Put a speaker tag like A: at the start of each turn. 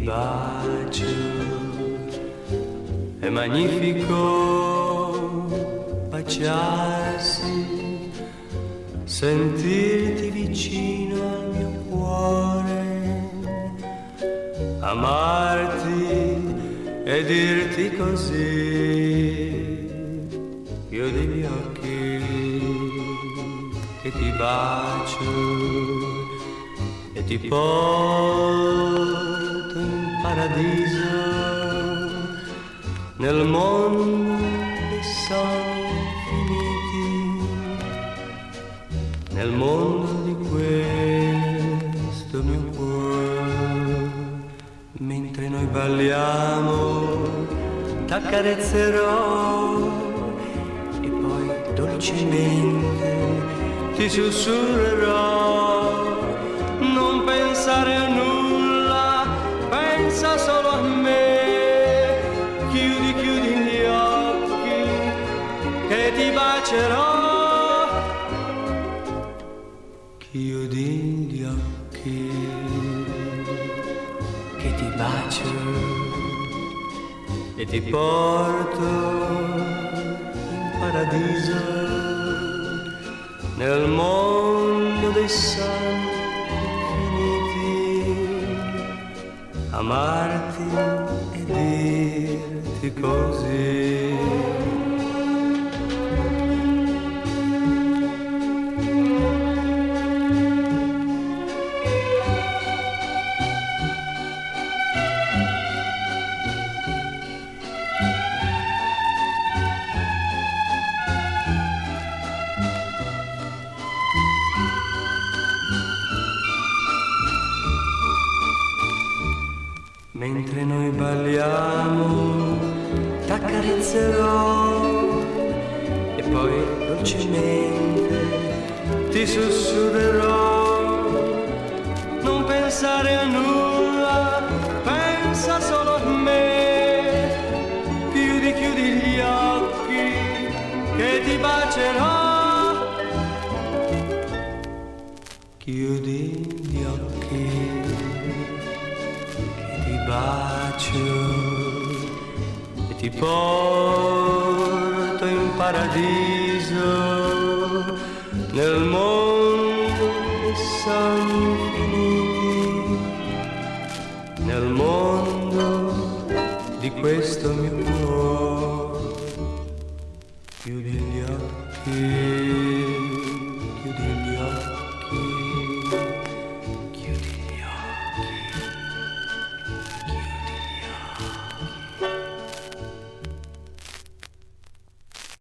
A: bacio, è magnifico baciarsi, sentirti vicino al mio cuore, amarti e dirti così, chiudi gli occhi che ti bacio e ti porto in paradiso, nel mondo dei sogni infiniti, nel mondo di questo mio cuore. Mentre noi balliamo t'accarezzerò e poi dolcemente ti sussurrerò. Non pensare a nulla, pensa solo a me. Chiudi, chiudi gli occhi che ti bacerò. Chiudi gli occhi che ti bacio e ti porto in paradiso, nel mondo dei sogni amarti e dirti così. Mentre noi balliamo t'accarezzerò e poi dolcemente ti sussurrerò. Non pensare a nulla, pensa solo a me. Chiudi, chiudi gli occhi che ti bacerò. Chiudi gli occhi, bacio e ti porto in paradiso, nel mondo dei sogni infiniti, nel mondo di questo mio cuore. Chiudi gli occhi